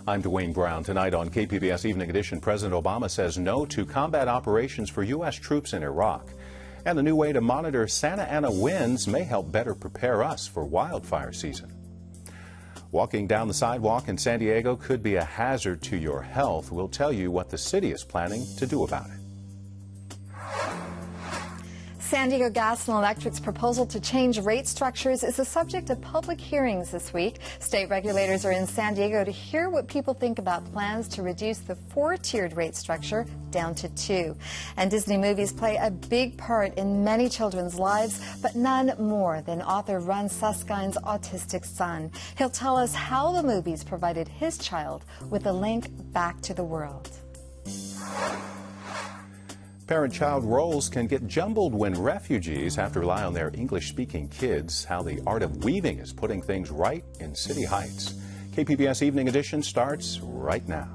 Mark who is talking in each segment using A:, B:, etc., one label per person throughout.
A: I'm Dwayne Brown. Tonight on KPBS Evening Edition, President Obama says no to combat operations for U.S. troops in Iraq. And the new way to monitor Santa Ana winds may help better prepare us for wildfire season. Walking down the sidewalk in San Diego could be a hazard to your health. We'll tell you what the city is planning to do about it.
B: San Diego Gas and Electric's proposal to change rate structures is the subject of public hearings this week. State regulators are in San Diego to hear what people think about plans to reduce the 4-tiered rate structure down to 2. And Disney movies play a big part in many children's lives, but none more than author Ron Suskind's autistic son. He'll tell us how the movies provided his child with a link back to the world.
A: Parent-child roles can get jumbled when refugees have to rely on their English-speaking kids. How the art of weaving is putting things right in City Heights. KPBS Evening Edition starts right now.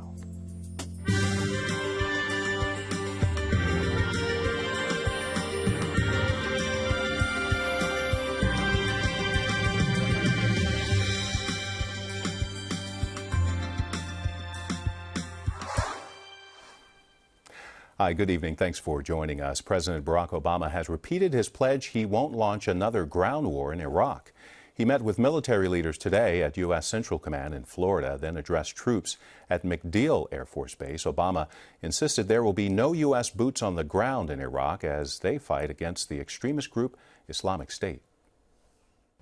A: Hi, good evening. Thanks for joining us. President Barack Obama has repeated his pledge he won't launch another ground war in Iraq. He met with military leaders today at U.S. Central Command in Florida, then addressed troops at MacDill Air Force Base. Obama insisted there will be no U.S. boots on the ground in Iraq as they fight against the extremist group Islamic State.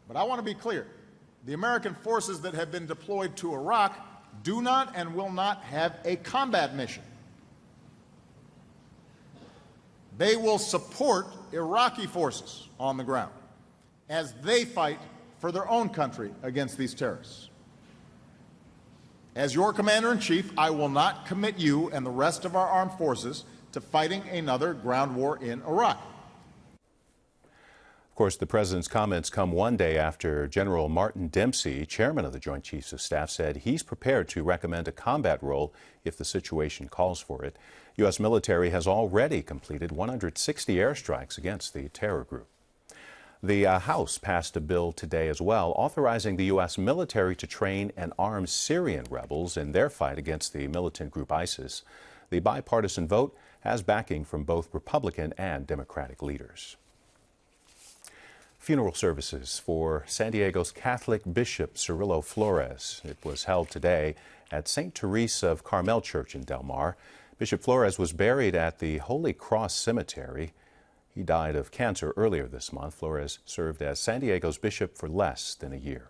C: But I want to be clear. The American forces that have been deployed to Iraq do not and will not have a combat mission. They will support Iraqi forces on the ground as they fight for their own country against these terrorists. As your commander-in-chief, I will not commit you and the rest of our armed forces to fighting another ground war in Iraq.
A: Of course, the president's comments come one day after General Martin Dempsey, chairman of the Joint Chiefs of Staff, said he's prepared to recommend a combat role if the situation calls for it. U.S. military has already completed 160 airstrikes against the terror group. The House passed a bill today as well, authorizing the U.S. military to train and arm Syrian rebels in their fight against the militant group ISIS. The bipartisan vote has backing from both Republican and Democratic leaders. Funeral services for San Diego's Catholic Bishop Cirillo Flores. It was held today at St. Teresa of Carmel Church in Del Mar. Bishop Flores was buried at the Holy Cross Cemetery. He died of cancer earlier this month. Flores served as San Diego's bishop for less than a year.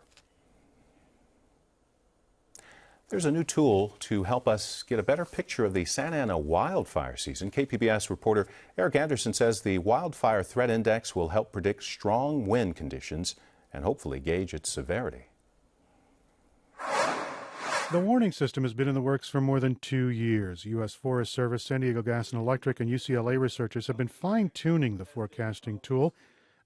A: There's a new tool to help us get a better picture of the Santa Ana wildfire season. KPBS reporter Eric Anderson says the Wildfire Threat Index will help predict strong wind conditions and hopefully gauge its severity.
D: The warning system has been in the works for more than 2 years. U.S. Forest Service, San Diego Gas and Electric, and UCLA researchers have been fine-tuning the forecasting tool.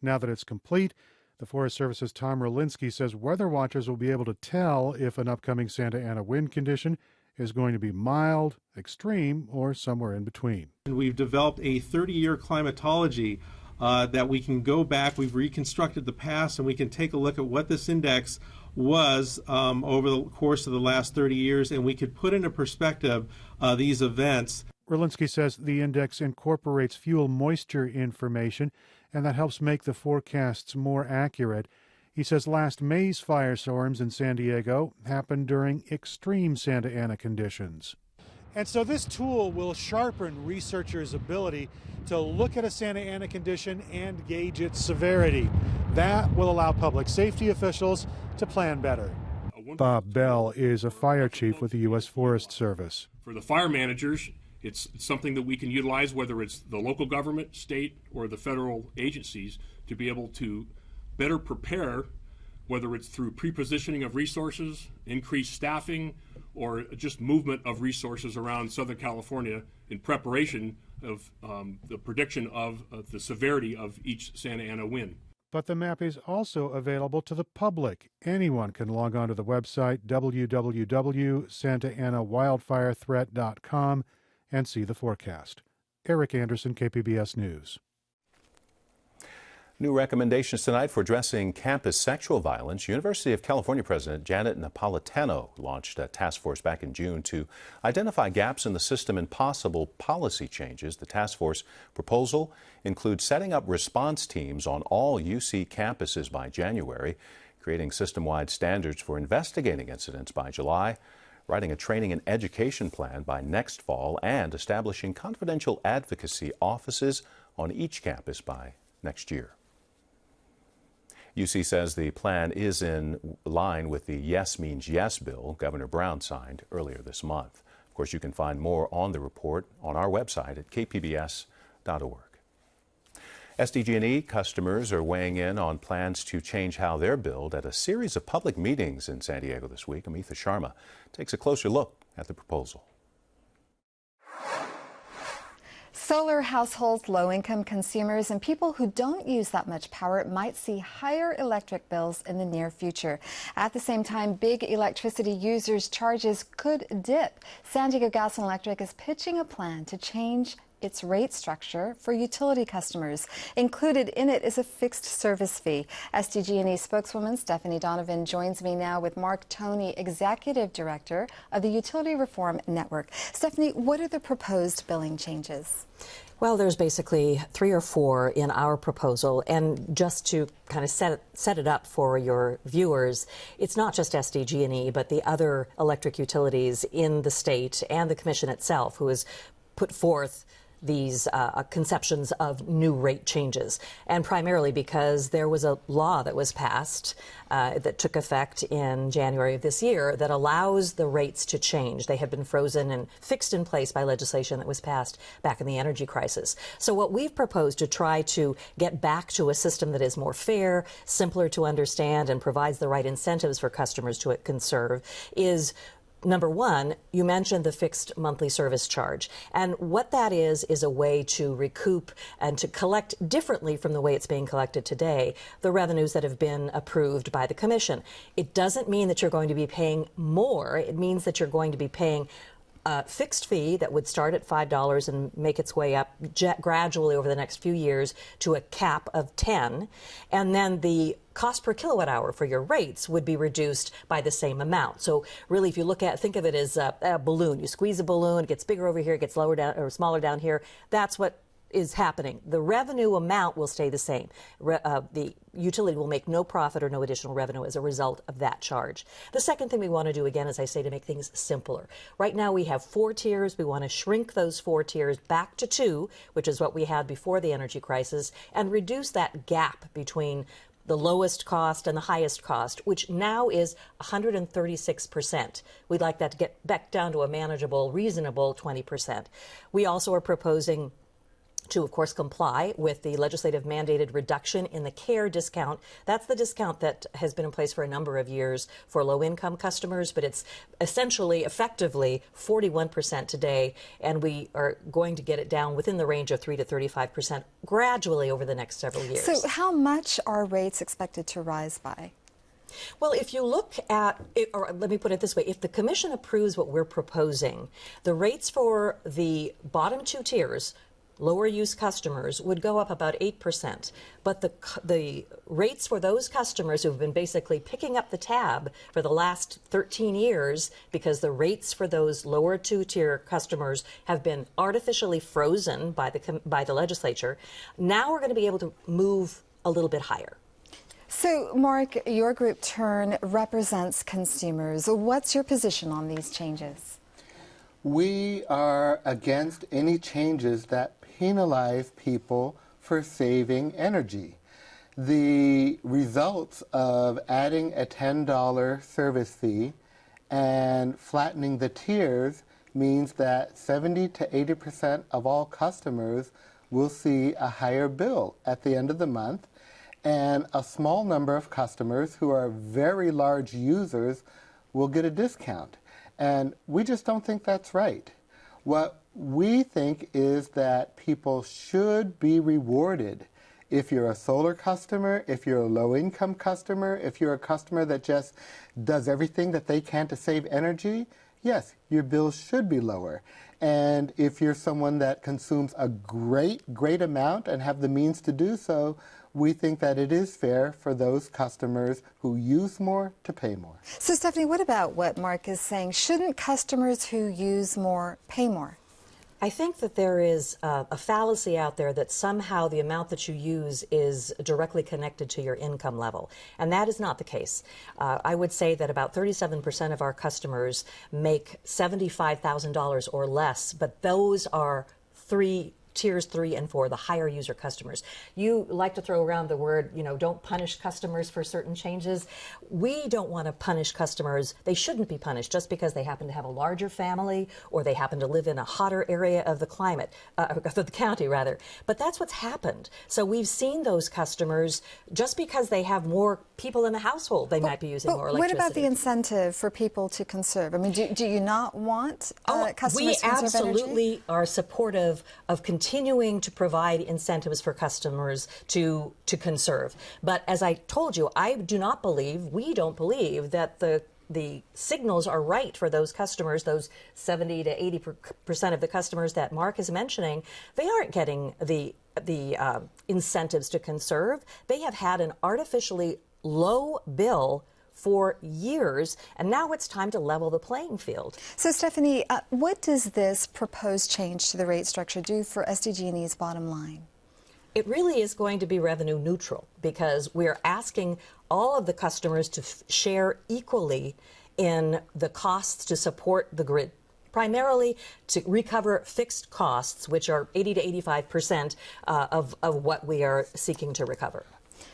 D: Now that it's complete, the Forest Service's Tom Rolinski says weather watchers will be able to tell if an upcoming Santa Ana wind condition is going to be mild, extreme, or somewhere in between.
E: We've developed a 30-year climatology that we can go back. We've reconstructed the past, and we can take a look at what this index was over the course of the last 30 years, and we could put into perspective these events.
D: Rolinski says the index incorporates fuel moisture information, and that helps make the forecasts more accurate. He says last May's firestorms in San Diego happened during extreme Santa Ana conditions. And so this tool will sharpen researchers' ability to look at a Santa Ana condition and gauge its severity. That will allow public safety officials to plan better. Bob Bell is a fire chief with the U.S. Forest Service.
F: For the fire managers, it's something that we can utilize, whether it's the local government, state, or the federal agencies, to be able to better prepare, whether it's through pre-positioning of resources, increased staffing, or just movement of resources around Southern California in preparation of the prediction of the severity of each Santa Ana wind.
D: But the map is also available to the public. Anyone can log on to the website www.santaanawildfirethreat.com and see the forecast. Eric Anderson, KPBS News.
A: New recommendations tonight for addressing campus sexual violence. University of California President Janet Napolitano launched a task force back in June to identify gaps in the system and possible policy changes. The task force proposal includes setting up response teams on all UC campuses by January, creating system-wide standards for investigating incidents by July, writing a training and education plan by next fall, and establishing confidential advocacy offices on each campus by next year. UC says the plan is in line with the Yes Means Yes bill Governor Brown signed earlier this month. Of course, you can find more on the report on our website at kpbs.org. SDG&E customers are weighing in on plans to change how they're billed at a series of public meetings in San Diego this week. Amitha Sharma takes a closer look at the proposal.
B: Solar households, low-income consumers, and people who don't use that much power might see higher electric bills in the near future. At the same time, big electricity users' charges could dip. San Diego Gas and Electric is pitching a plan to change its rate structure for utility customers. Included in it is a fixed service fee. SDG&E spokeswoman Stephanie Donovan joins me now with Mark Toney, Executive Director of the Utility Reform Network. Stephanie, what are the proposed billing changes?
G: Well, there's basically 3 or 4 in our proposal, and just to kind of set it up for your viewers, it's not just SDG&E, but the other electric utilities in the state and the commission itself who has put forth these conceptions of new rate changes, and primarily because there was a law that was passed that took effect in January of this year that allows the rates to change. They have been frozen and fixed in place by legislation that was passed back in the energy crisis. So what we've proposed to try to get back to a system that is more fair, simpler to understand, and provides the right incentives for customers to conserve is, number one, you mentioned the fixed monthly service charge. And what that is a way to recoup and to collect differently from the way it's being collected today, the revenues that have been approved by the Commission. It doesn't mean that you're going to be paying more. It means that you're going to be paying a fixed fee that would start at $5 and make its way up gradually over the next few years to a cap of 10. And then the cost per kilowatt hour for your rates would be reduced by the same amount. So really, if you think of it as a balloon. You squeeze a balloon, it gets bigger over here, it gets lower down or smaller down here. That's what is happening. The revenue amount will stay the same. The utility will make no profit or no additional revenue as a result of that charge. The second thing we want to do, again, as I say, to make things simpler. Right now we have 4 tiers. We want to shrink those 4 tiers back to 2, which is what we had before the energy crisis, and reduce that gap between the lowest cost and the highest cost, which now is 136%. We'd like that to get back down to a manageable, reasonable 20%. We also are proposing to, of course, comply with the legislative mandated reduction in the CARE discount. That's the discount that has been in place for a number of years for low-income customers, but it's essentially, effectively, 41% today, and we are going to get it down within the range of 3 to 35% gradually over the next several years.
B: So how much are rates expected to rise by?
G: Well, if you look at it, or let me put it this way, if the Commission approves what we're proposing, the rates for the bottom 2 tiers, lower use customers, would go up about 8%. But the rates for those customers who've been basically picking up the tab for the last 13 years, because the rates for those lower 2-tier customers have been artificially frozen by the legislature, now we're going to be able to move a little bit higher.
B: So, Mark, your group TURN represents consumers. What's your position on these changes?
H: We are against any changes that penalize people for saving energy. The results of adding a $10 service fee and flattening the tiers means that 70 to 80% of all customers will see a higher bill at the end of the month, and a small number of customers who are very large users will get a discount. And we just don't think that's right. What we think is that people should be rewarded. If you're a solar customer, if you're a low-income customer, if you're a customer that just does everything that they can to save energy, yes, your bills should be lower. And if you're someone that consumes a great amount and have the means to do so, we think that it is fair for those customers who use more to pay more.
B: So, Stephanie, what about what Mark is saying? Shouldn't customers who use more pay more?
G: I think that there is a fallacy out there that somehow the amount that you use is directly connected to your income level, and that is not the case. I would say that about 37% of our customers make $75,000 or less, but those are tiers 3 and 4, the higher user customers. You like to throw around the word, don't punish customers for certain changes. We don't want to punish customers. They shouldn't be punished just because they happen to have a larger family or they happen to live in a hotter area of the of the county rather. But that's what's happened. So we've seen those customers, just because they have more people in the household, they might be using more electricity.
B: What about the incentive for people to conserve? I mean, do you not want customers to conserve energy?
G: We absolutely are supportive of continuing to provide incentives for customers to conserve. But as I told you, we don't believe that the signals are right for those customers, those 70 to 80% of the customers that Mark is mentioning. They aren't getting the incentives to conserve. They have had an artificially low bill for years, and now it's time to level the playing field.
B: So, Stephanie, what does this proposed change to the rate structure do for SDG&E's bottom line?
G: It really is going to be revenue neutral, because we're asking all of the customers to share equally in the costs to support the grid, primarily to recover fixed costs, which are 80 to 85% of what we are seeking to recover.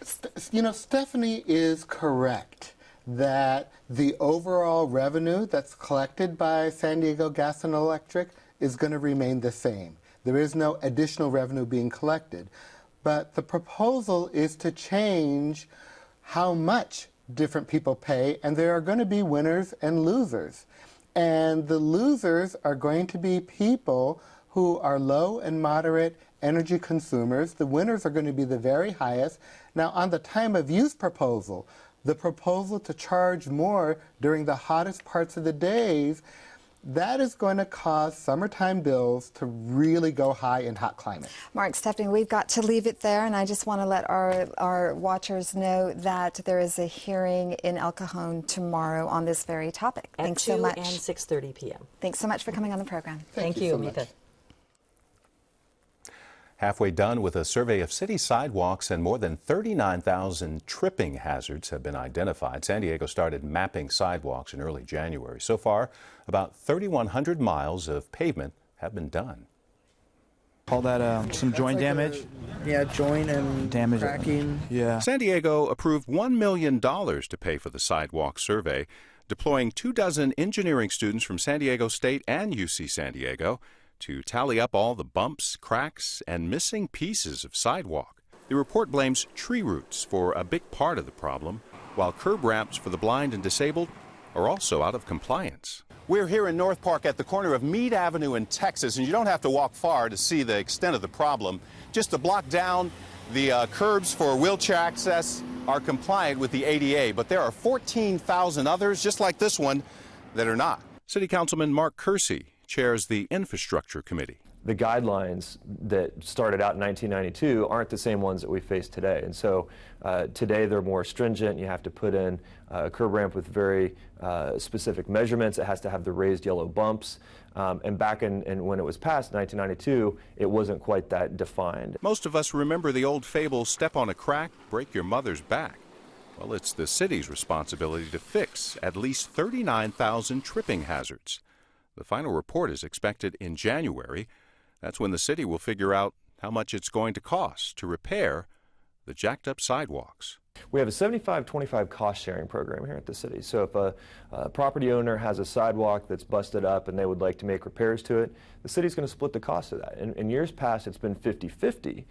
H: Stephanie is correct that the overall revenue that's collected by San Diego Gas and Electric is going to remain the same. There is no additional revenue being collected. But the proposal is to change how much different people pay, and there are going to be winners and losers. And the losers are going to be people who are low and moderate energy consumers. The winners are going to be the very highest. Now, on the time of use proposal, the proposal to charge more during the hottest parts of the days, that is going to cause summertime bills to really go high in hot climates.
B: Mark, Stephanie, we've got to leave it there, and I just want to let our watchers know that there is a hearing in El Cajon tomorrow on this very topic. Thanks so much.
G: At 2 and 6:30 p.m.
B: Thanks so much for coming on the program.
G: Thank you, Amitha.
A: Halfway done with a survey of city sidewalks, and more than 39,000 tripping hazards have been identified. San Diego started mapping sidewalks in early January. So far, about 3,100 miles of pavement have been done.
I: Call that some joint damage?
J: Yeah, joint and
I: damage,
J: cracking.
I: Yeah.
A: San Diego approved $1 million to pay for the sidewalk survey, deploying 24 engineering students from San Diego State and UC San Diego to tally up all the bumps, cracks, and missing pieces of sidewalk. The report blames tree roots for a big part of the problem, while curb ramps for the blind and disabled are also out of compliance. We're here in North Park at the corner of Meade Avenue and Texas, and you don't have to walk far to see the extent of the problem. Just a block down, the curbs for wheelchair access are compliant with the ADA, but there are 14,000 others, just like this one, that are not. City Councilman Mark Kersey chairs the Infrastructure Committee.
K: The guidelines that started out in 1992 aren't the same ones that we face today. And so today they're more stringent. You have to put in a curb ramp with very specific measurements. It has to have the raised yellow bumps. And back in when it was passed, 1992, it wasn't quite that defined.
A: Most of us remember the old fable, step on a crack, break your mother's back. Well, it's the city's responsibility to fix at least 39,000 tripping hazards. The final report is expected in January. That's when the city will figure out how much it's going to cost to repair the jacked up sidewalks.
K: We have a 75-25 cost sharing program here at the city. So if a property owner has a sidewalk that's busted up and they would like to make repairs to it, the city's going to split the cost of that. In years past, it's been 50-50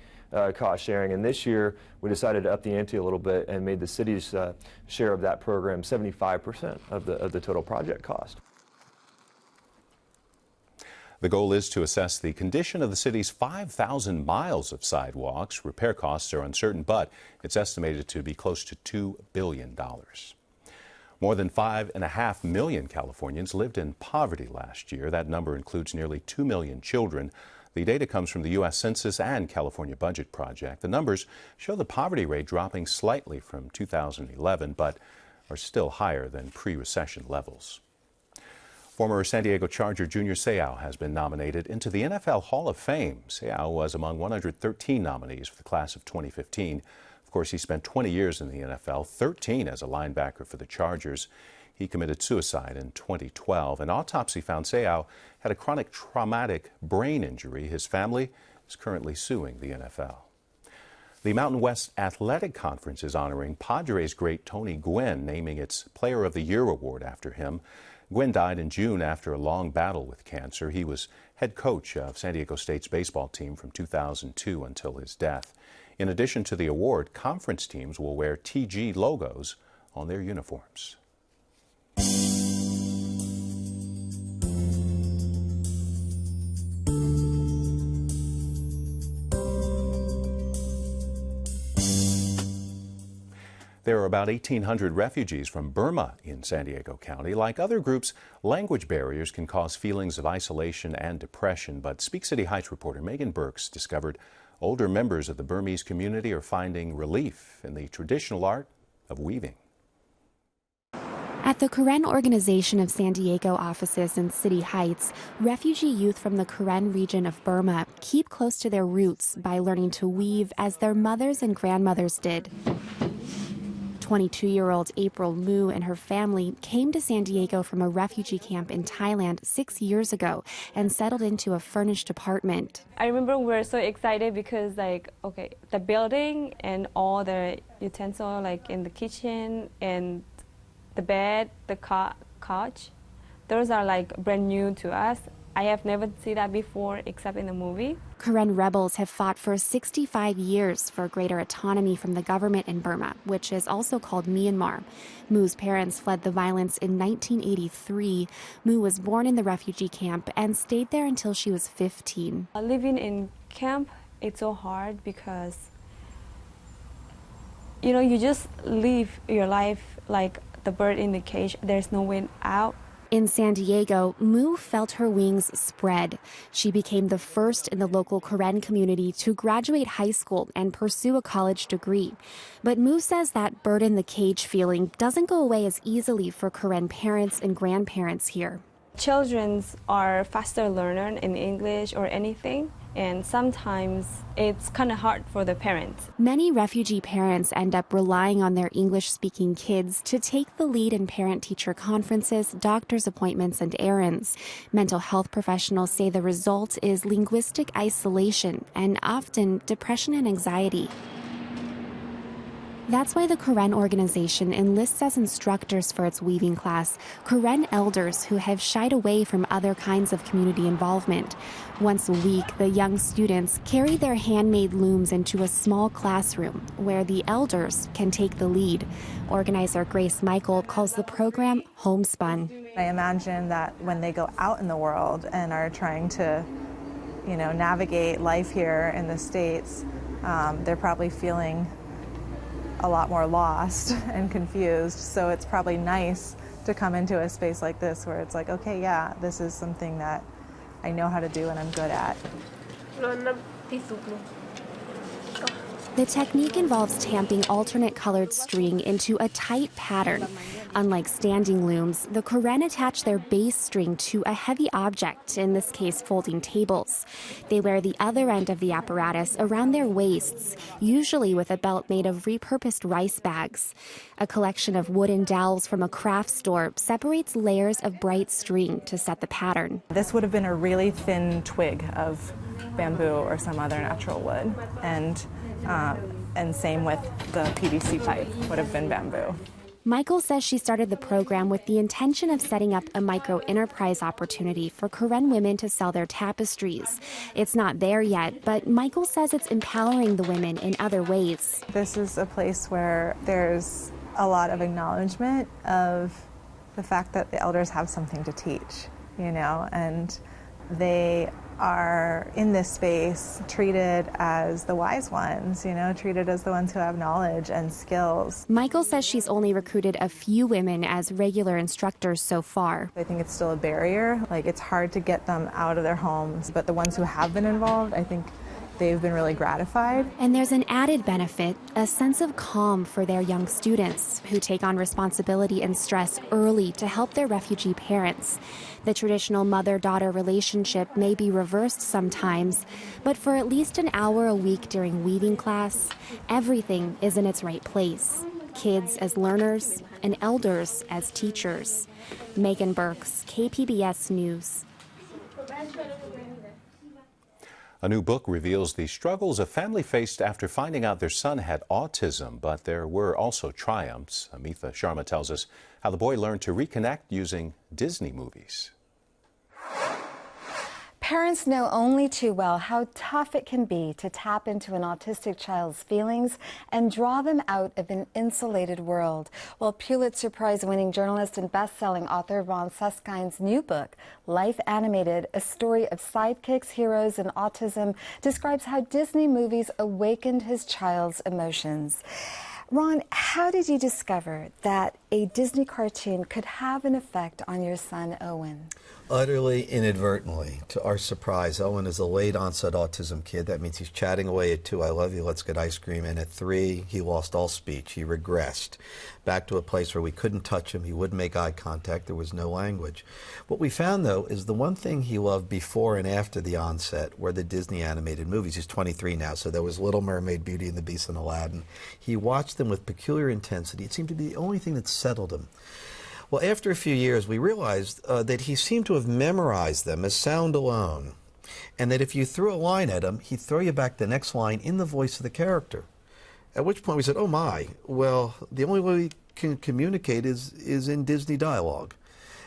K: cost sharing, and this year we decided to up the ante a little bit and made the city's share of that program 75% of the total project cost.
A: The goal is to assess the condition of the city's 5,000 miles of sidewalks. Repair costs are uncertain, but it's estimated to be close to $2 billion. More than 5.5 million Californians lived in poverty last year. That number includes nearly 2 million children. The data comes from the U.S. Census and California Budget Project. The numbers show the poverty rate dropping slightly from 2011, but are still higher than pre-recession levels. Former San Diego Charger Junior Seau has been nominated into the NFL Hall of Fame. Seau was among 113 nominees for the class of 2015. Of course, he spent 20 years in the NFL, 13 as a linebacker for the Chargers. He committed suicide in 2012. An autopsy found Seau had a chronic traumatic brain injury. His family is currently suing the NFL. The Mountain West Athletic Conference is honoring Padres great Tony Gwynn, naming its Player of the Year award after him. Gwynn died in June after a long battle with cancer. He was head coach of San Diego State's baseball team from 2002 until his death. In addition to the award, conference teams will wear TG logos on their uniforms. There are about 1,800 refugees from Burma in San Diego County. Like other groups, language barriers can cause feelings of isolation and depression, but Speak City Heights reporter Megan Burks discovered older members of the Burmese community are finding relief in the traditional art of weaving.
J: At the Karen Organization of San Diego offices in City Heights, refugee youth from the Karen region of Burma keep close to their roots by learning to weave as their mothers and grandmothers did. 22-year-old April Mu and her family came to San Diego from a refugee camp in Thailand 6 years ago and settled into a furnished apartment.
L: I remember we were so excited because, the building and all the utensils, in the kitchen and the bed, the couch, those are brand new to us. I have never seen that before except in the movie.
J: Karen rebels have fought for 65 years for greater autonomy from the government in Burma, which is also called Myanmar. Mu's parents fled the violence in 1983. Mu was born in the refugee camp and stayed there until she was 15.
L: Living in camp, it's so hard because, you just live your life like the bird in the cage. There's no way out.
J: In San Diego, Mu felt her wings spread. She became the first in the local Karen community to graduate high school and pursue a college degree. But Mu says that bird in the cage feeling doesn't go away as easily for Karen parents and grandparents here.
L: Children are faster learners in English or anything, and sometimes it's kind of hard for the parents.
J: Many refugee parents end up relying on their English-speaking kids to take the lead in parent-teacher conferences, doctor's appointments, and errands. Mental health professionals say the result is linguistic isolation and often depression and anxiety. That's why the Karen organization enlists as instructors for its weaving class Karen elders who have shied away from other kinds of community involvement. Once a week, the young students carry their handmade looms into a small classroom where the elders can take the lead. Organizer Grace Michael calls the program homespun.
M: I imagine that when they go out in the world and are trying to, navigate life here in the States, they're probably feeling a lot more lost and confused. So it's probably nice to come into a space like this where it's like, okay, yeah, this is something that I know how to do and I'm good at.
J: The technique involves tamping alternate colored string into a tight pattern. Unlike standing looms, the Karen attach their base string to a heavy object, in this case folding tables. They wear the other end of the apparatus around their waists, usually with a belt made of repurposed rice bags. A collection of wooden dowels from a craft store separates layers of bright string to set the pattern.
M: This would have been a really thin twig of bamboo or some other natural wood, and same with the PVC pipe would have been bamboo.
J: Michael says she started the program with the intention of setting up a micro-enterprise opportunity for Karen women to sell their tapestries. It's not there yet, but Michael says it's empowering the women in other ways.
M: This is a place where there's a lot of acknowledgement of the fact that the elders have something to teach, and they are in this space treated as the wise ones, you know, treated as the ones who have knowledge and skills.
J: Michael says she's only recruited a few women as regular instructors so far.
M: I think it's still a barrier. Like, it's hard to get them out of their homes, but the ones who have been involved, I think they've been really gratified.
J: And there's an added benefit, a sense of calm for their young students who take on responsibility and stress early to help their refugee parents. The traditional mother-daughter relationship may be reversed sometimes, but for at least an hour a week during weaving class, everything is in its right place. Kids as learners and elders as teachers. Megan Burks, KPBS News.
A: A new book reveals the struggles a family faced after finding out their son had autism, but there were also triumphs. Amitha Sharma tells us how the boy learned to reconnect using Disney movies.
B: Parents know only too well how tough it can be to tap into an autistic child's feelings and draw them out of an insulated world. Well, Pulitzer Prize-winning journalist and best-selling author Ron Suskind's new book, Life Animated, A Story of Sidekicks, Heroes, and Autism, describes how Disney movies awakened his child's emotions. Ron, how did you discover that a Disney cartoon could have an effect on your son, Owen?
N: Utterly inadvertently. To our surprise, Owen is a late onset autism kid. That means he's chatting away at 2, I love you, let's get ice cream. And at 3, he lost all speech. He regressed back to a place where we couldn't touch him. He wouldn't make eye contact. There was no language. What we found, though, is the one thing he loved before and after the onset were the Disney animated movies. He's 23 now, so there was Little Mermaid, Beauty and the Beast, and Aladdin. He watched them with peculiar intensity. It seemed to be the only thing that settled him. Well, after a few years, we realized that he seemed to have memorized them as sound alone, and that if you threw a line at him, he'd throw you back the next line in the voice of the character. At which point we said, oh my, well, the only way we can communicate is in Disney dialogue.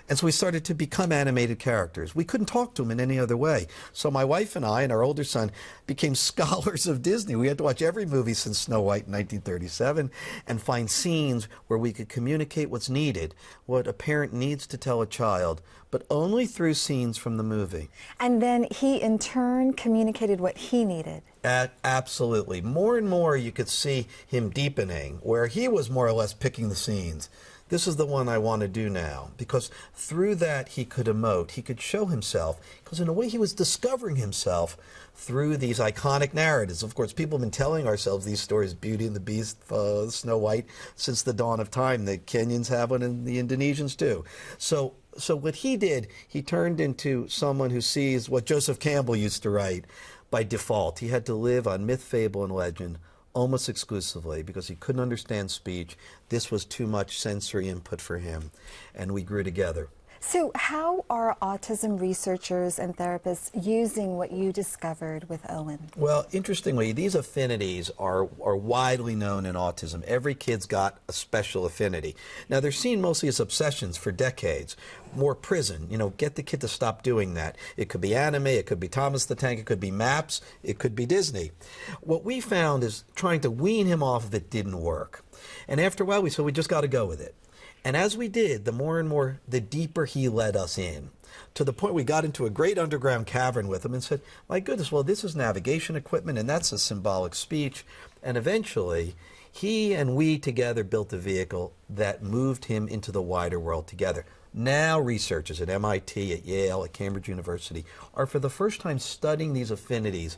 N: And so we started to become animated characters. We couldn't talk to them in any other way. So my wife and I and our older son became scholars of Disney. We had to watch every movie since Snow White in 1937 and find scenes where we could communicate what's needed, what a parent needs to tell a child, but only through scenes from the movie.
B: And then he, in turn, communicated what he needed.
N: Absolutely. More and more you could see him deepening, where he was more or less picking the scenes. This is the one I want to do now, because through that he could emote, he could show himself, because in a way he was discovering himself through these iconic narratives. Of course, people have been telling ourselves these stories, Beauty and the Beast, Snow White, since the dawn of time. The Kenyans have one and the Indonesians too. So what he did, he turned into someone who sees what Joseph Campbell used to write by default. He had to live on myth, fable, and legend almost exclusively because he couldn't understand speech. This was too much sensory input for him, and we grew together.
B: So how are autism researchers and therapists using what you discovered with Owen?
N: Well, interestingly, these affinities are widely known in autism. Every kid's got a special affinity. Now, they're seen mostly as obsessions for decades. More prison, get the kid to stop doing that. It could be anime, it could be Thomas the Tank, it could be maps, it could be Disney. What we found is trying to wean him off of it didn't work. And after a while, we said we just got to go with it. And as we did, the more and more, the deeper he led us in, to the point we got into a great underground cavern with him and said, my goodness, well, this is navigation equipment, and that's a symbolic speech. And eventually, he and we together built a vehicle that moved him into the wider world together. Now researchers at MIT, at Yale, at Cambridge University are for the first time studying these affinities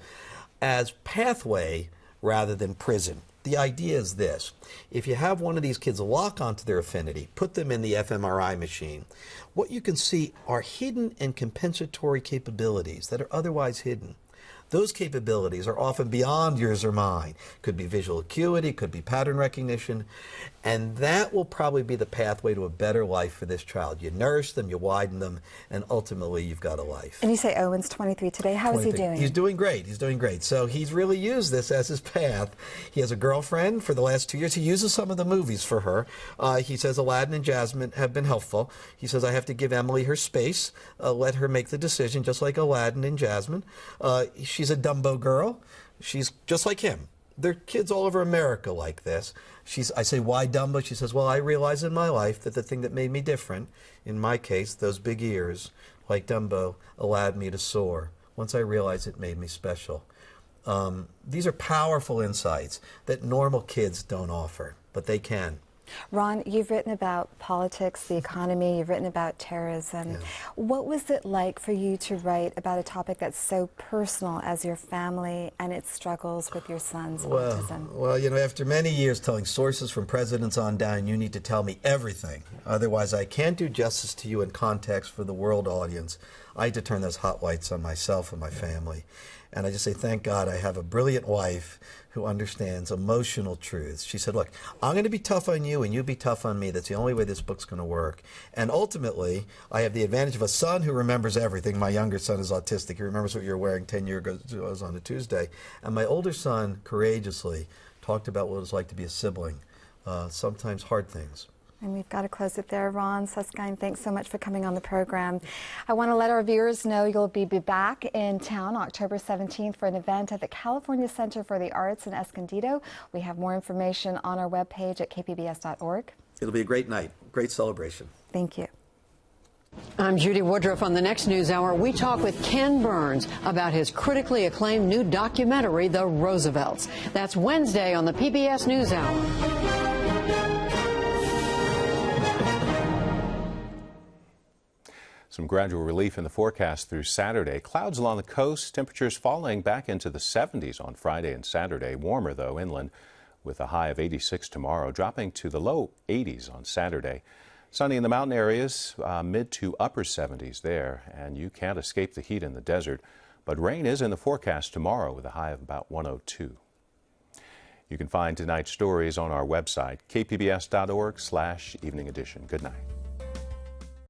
N: as pathway rather than prison. The idea is this: if you have one of these kids lock onto their affinity, put them in the fMRI machine, what you can see are hidden and compensatory capabilities that are otherwise hidden. Those capabilities are often beyond yours or mine. Could be visual acuity, could be pattern recognition, and that will probably be the pathway to a better life for this child. You nourish them, you widen them, and ultimately you've got a life.
B: And you say Owen's 23 today. How is he doing?
N: He's doing great. He's doing great. So he's really used this as his path. He has a girlfriend for the last 2 years. He uses some of the movies for her. He says Aladdin and Jasmine have been helpful. He says I have to give Emily her space, let her make the decision, just like Aladdin and Jasmine. She's a Dumbo girl. She's just like him. There are kids all over America like this. I say, why Dumbo? She says, well, I realize in my life that the thing that made me different, in my case, those big ears, like Dumbo, allowed me to soar once I realized it made me special. These are powerful insights that normal kids don't offer, but they can.
B: Ron, you've written about politics, the economy, you've written about terrorism. Yeah. What was it like for you to write about a topic that's so personal as your family and its struggles with your son's autism?
N: Well, you know, after many years telling sources from presidents on down, you need to tell me everything. Otherwise, I can't do justice to you in context for the world audience. I had to turn those hot lights on myself and my family. And I just say, thank God I have a brilliant wife who understands emotional truths. She said, look, I'm going to be tough on you and you be tough on me. That's the only way this book's going to work. And ultimately, I have the advantage of a son who remembers everything. My younger son is autistic. He remembers what you were wearing 10 years ago on a Tuesday. And my older son courageously talked about what it was like to be a sibling, sometimes hard things.
B: And we've got to close it there. Ron Suskind, thanks so much for coming on the program. I want to let our viewers know you'll be back in town October 17th for an event at the California Center for the Arts in Escondido. We have more information on our webpage at kpbs.org.
N: It'll be a great night, great celebration.
B: Thank you.
O: I'm Judy Woodruff. On the next News Hour, we talk with Ken Burns about his critically acclaimed new documentary, The Roosevelts. That's Wednesday on the PBS News Hour.
A: Some gradual relief in the forecast through Saturday. Clouds along the coast, temperatures falling back into the 70s on Friday and Saturday. Warmer, though, inland, with a high of 86 tomorrow, dropping to the low 80s on Saturday. Sunny in the mountain areas, mid to upper 70s there, and you can't escape the heat in the desert. But rain is in the forecast tomorrow with a high of about 102. You can find tonight's stories on our website, kpbs.org/evening edition. Good night.